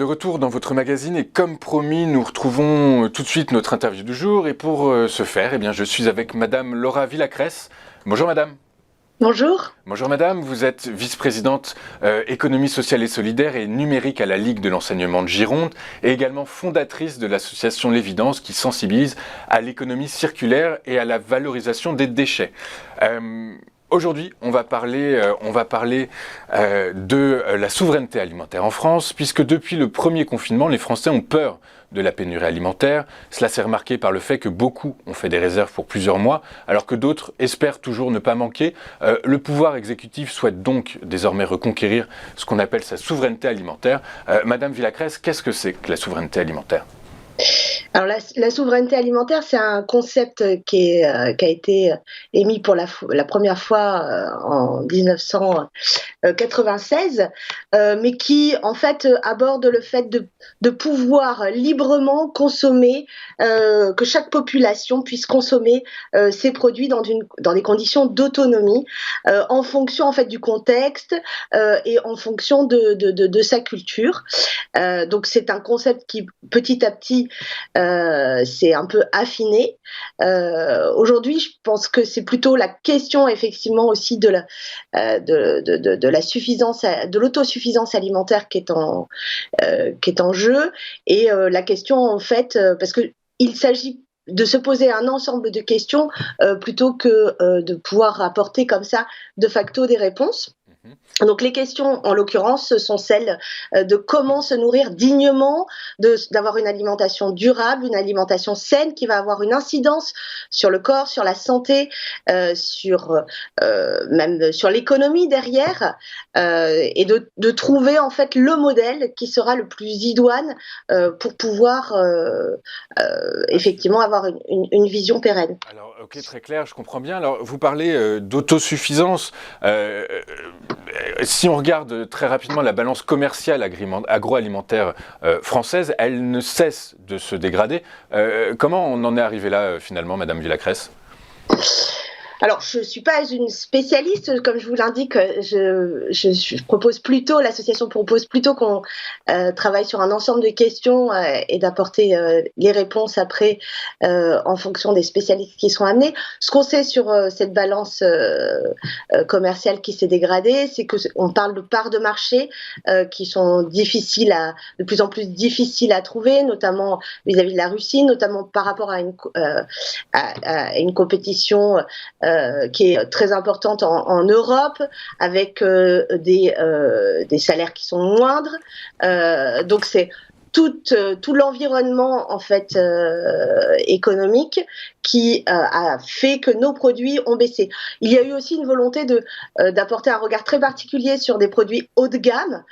de retour dans votre magazine et comme promis, nous retrouvons tout de suite notre interview du jour. Et pour ce faire, eh bien, je suis avec Madame Laura Villacresse. Bonjour Madame. Bonjour. Bonjour Madame, vous êtes vice-présidente économie sociale et solidaire et numérique à la Ligue de l'enseignement de Gironde et également fondatrice de l'association L'Évidence qui sensibilise à l'économie circulaire et à la valorisation des déchets. Aujourd'hui, on va parler de la souveraineté alimentaire en France, puisque depuis le premier confinement, les Français ont peur de la pénurie alimentaire. Cela s'est remarqué par le fait que beaucoup ont fait des réserves pour plusieurs mois, alors que d'autres espèrent toujours ne pas manquer. Le pouvoir exécutif souhaite donc désormais reconquérir ce qu'on appelle sa souveraineté alimentaire. Madame Villacresse, qu'est-ce que c'est que la souveraineté alimentaire ? Alors la souveraineté alimentaire, c'est un concept qui a été émis pour la première fois en 1996, mais qui en fait aborde le fait de pouvoir librement consommer, que chaque population puisse consommer ses produits dans des conditions d'autonomie, en fonction en fait du contexte et en fonction de sa culture. Donc c'est un concept qui petit à petit c'est un peu affiné. Aujourd'hui, je pense que c'est plutôt la question effectivement aussi de la suffisance, de l'autosuffisance alimentaire qui est en jeu, et la question en fait, parce que il s'agit de se poser un ensemble de questions plutôt que de pouvoir apporter comme ça de facto des réponses. Donc les questions, en l'occurrence, ce sont celles de comment se nourrir dignement, d'avoir une alimentation durable, une alimentation saine qui va avoir une incidence sur le corps, sur la santé, même sur l'économie derrière, et de trouver en fait le modèle qui sera le plus idoine pour pouvoir effectivement avoir une vision pérenne. Alors, ok, très clair, je comprends bien. Alors, vous parlez d'autosuffisance. Si on regarde très rapidement la balance commerciale agroalimentaire française, elle ne cesse de se dégrader. Comment on en est arrivé là, finalement, Madame Villacresse ? Alors, je ne suis pas une spécialiste, comme je vous l'indique, je propose plutôt, l'association propose plutôt qu'on travaille sur un ensemble de questions et d'apporter les réponses après en fonction des spécialistes qui sont amenés. Ce qu'on sait sur cette balance commerciale qui s'est dégradée, c'est qu'on parle de parts de marché qui sont de plus en plus difficiles à trouver, notamment vis-à-vis de la Russie, notamment par rapport à une compétition qui est très importante en Europe, avec des salaires qui sont moindres. Donc c'est tout l'environnement en fait économique qui a fait que nos produits ont baissé. Il y a eu aussi une volonté d'apporter un regard très particulier sur des produits haut de gamme.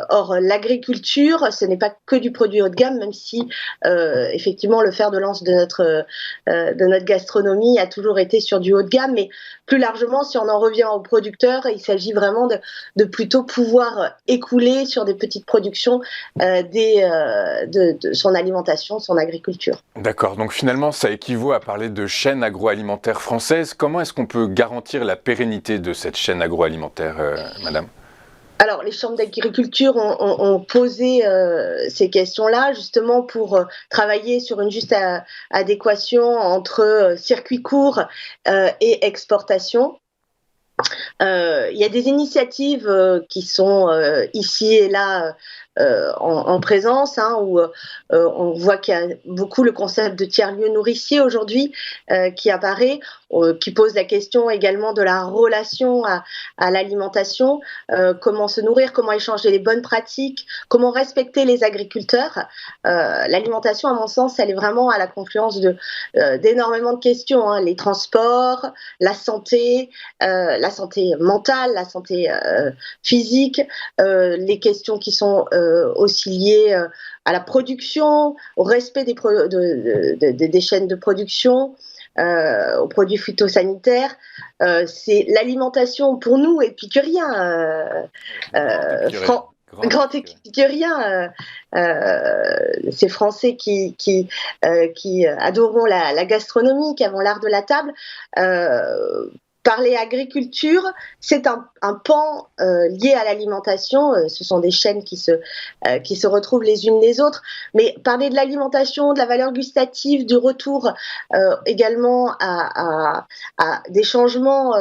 Or, l'agriculture, ce n'est pas que du produit haut de gamme, même si effectivement le fer de lance de notre gastronomie a toujours été sur du haut de gamme. Mais plus largement, si on en revient aux producteurs, il s'agit vraiment de plutôt pouvoir écouler sur des petites productions de son alimentation, son agriculture. D'accord, donc finalement ça équivaut à parler de chaîne agroalimentaire française. Comment est-ce qu'on peut garantir la pérennité de cette chaîne agroalimentaire, Madame ? Alors, les chambres d'agriculture ont posé ces questions-là justement pour travailler sur une juste adéquation entre circuit court et exportation. Il y a des initiatives qui sont ici et là en présence, où on voit qu'il y a beaucoup le concept de tiers-lieu nourricier aujourd'hui qui apparaît, qui pose la question également de la relation à l'alimentation, comment se nourrir, comment échanger les bonnes pratiques, comment respecter les agriculteurs. L'alimentation, à mon sens, elle est vraiment à la confluence d'énormément de questions, les transports, la santé mentale, la santé physique, les questions qui sont aussi liées à la production, au respect des chaînes de production, aux produits phytosanitaires. C'est l'alimentation pour nous épicuriens, grand épicurien, ces Français qui adorons la gastronomie, qui avons l'art de la table. parler agriculture, c'est un pan lié à l'alimentation. Ce sont des chaînes qui se retrouvent les unes les autres. Mais parler de l'alimentation, de la valeur gustative, du retour également à des changements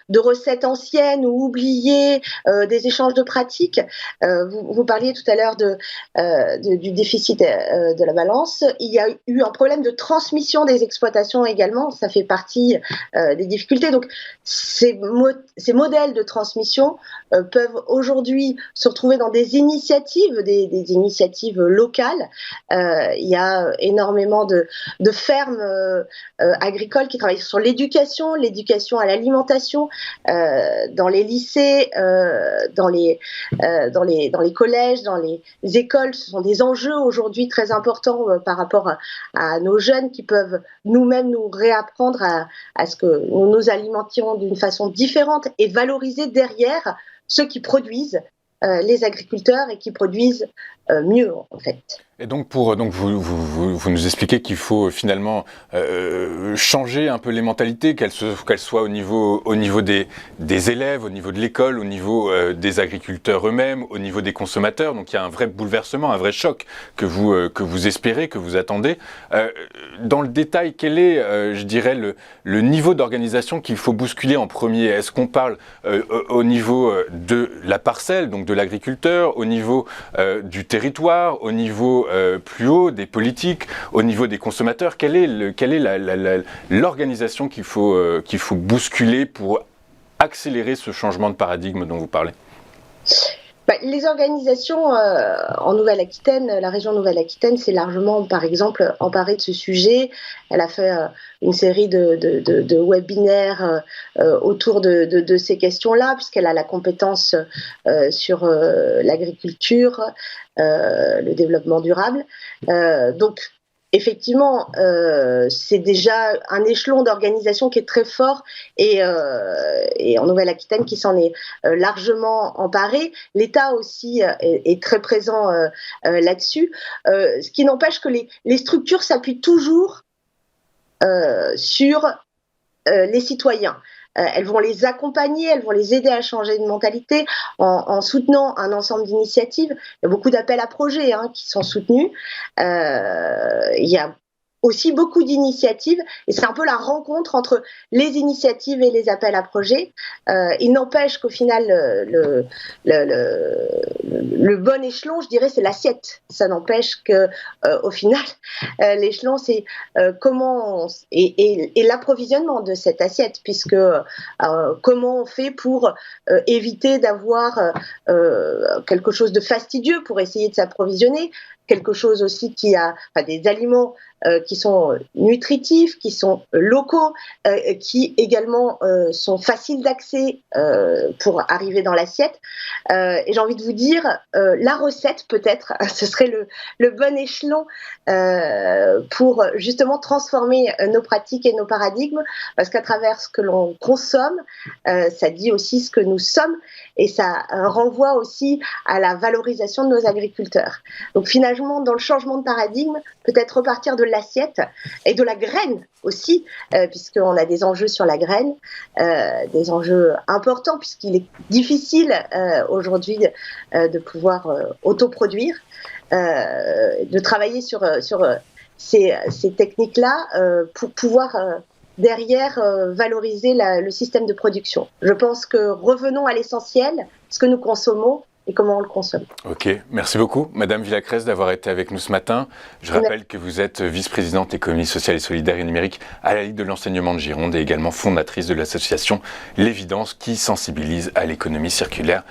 de recettes anciennes ou oubliées, des échanges de pratiques. Vous parliez tout à l'heure du déficit de la balance. Il y a eu un problème de transmission des exploitations également. Ça fait partie des difficultés. Donc, ces modèles de transmission peuvent aujourd'hui se retrouver dans des initiatives, des initiatives locales. Il y a énormément de fermes agricoles qui travaillent sur l'éducation à l'alimentation, dans les lycées, dans les collèges, dans les écoles. Ce sont des enjeux aujourd'hui très importants par rapport à nos jeunes qui peuvent nous-mêmes nous réapprendre à ce que nous nous alimentions d'une façon différente et valoriser derrière ceux qui produisent, les agriculteurs, et qui produisent mieux en fait. Et donc, vous nous expliquez qu'il faut finalement changer un peu les mentalités, qu'elles soient au niveau des élèves, au niveau de l'école, au niveau des agriculteurs eux-mêmes, au niveau des consommateurs. Donc il y a un vrai bouleversement, un vrai choc que vous espérez, que vous attendez. Dans le détail, quel est, je dirais, le niveau d'organisation qu'il faut bousculer en premier? Est-ce qu'on parle au niveau de la parcelle, donc de l'agriculteur, au niveau du territoire, au niveau plus haut des politiques, au niveau des consommateurs? Quelle est l'organisation qu'il faut bousculer pour accélérer ce changement de paradigme dont vous parlez? Les organisations en Nouvelle-Aquitaine, la région Nouvelle-Aquitaine s'est largement, par exemple, emparée de ce sujet. Elle a fait une série de webinaires autour de ces questions-là, puisqu'elle a la compétence sur l'agriculture, le développement durable. Donc, effectivement, c'est déjà un échelon d'organisation qui est très fort et en Nouvelle-Aquitaine qui s'en est largement emparé. L'État aussi est très présent là-dessus, ce qui n'empêche que les structures s'appuient toujours sur les citoyens. Elles vont les accompagner, elles vont les aider à changer de mentalité en soutenant un ensemble d'initiatives. Il y a beaucoup d'appels à projets qui sont soutenus. Il y a aussi beaucoup d'initiatives et c'est un peu la rencontre entre les initiatives et les appels à projets. Il n'empêche qu'au final, le bon échelon, je dirais, c'est l'assiette. Ça n'empêche qu'au final, l'échelon, c'est comment et l'approvisionnement de cette assiette, puisque comment on fait pour éviter d'avoir quelque chose de fastidieux pour essayer de s'approvisionner, quelque chose aussi des aliments qui sont nutritifs, qui sont locaux, qui également sont faciles d'accès pour arriver dans l'assiette. Et j'ai envie de vous dire, la recette peut-être, ce serait le bon échelon pour justement transformer nos pratiques et nos paradigmes, parce qu'à travers ce que l'on consomme, ça dit aussi ce que nous sommes et ça renvoie aussi à la valorisation de nos agriculteurs. Donc finalement, dans le changement de paradigme, peut-être repartir de l'assiette et de la graine aussi, puisqu'on a des enjeux sur la graine, des enjeux importants, puisqu'il est difficile aujourd'hui de pouvoir autoproduire, de travailler sur ces techniques-là pour pouvoir derrière valoriser le système de production. Je pense que revenons à l'essentiel, ce que nous consommons, et comment on le consomme. Ok, merci beaucoup Madame Villacresse d'avoir été avec nous ce matin. Je rappelle que vous êtes vice-présidente économie sociale et solidaire et numérique à la Ligue de l'enseignement de Gironde et également fondatrice de l'association L'Évidence qui sensibilise à l'économie circulaire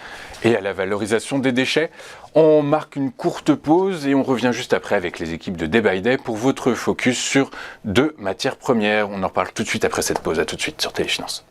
et à la valorisation des déchets. On marque une courte pause et on revient juste après avec les équipes de Day by Day pour votre focus sur deux matières premières. On en parle tout de suite après cette pause. À tout de suite sur Téléfinance.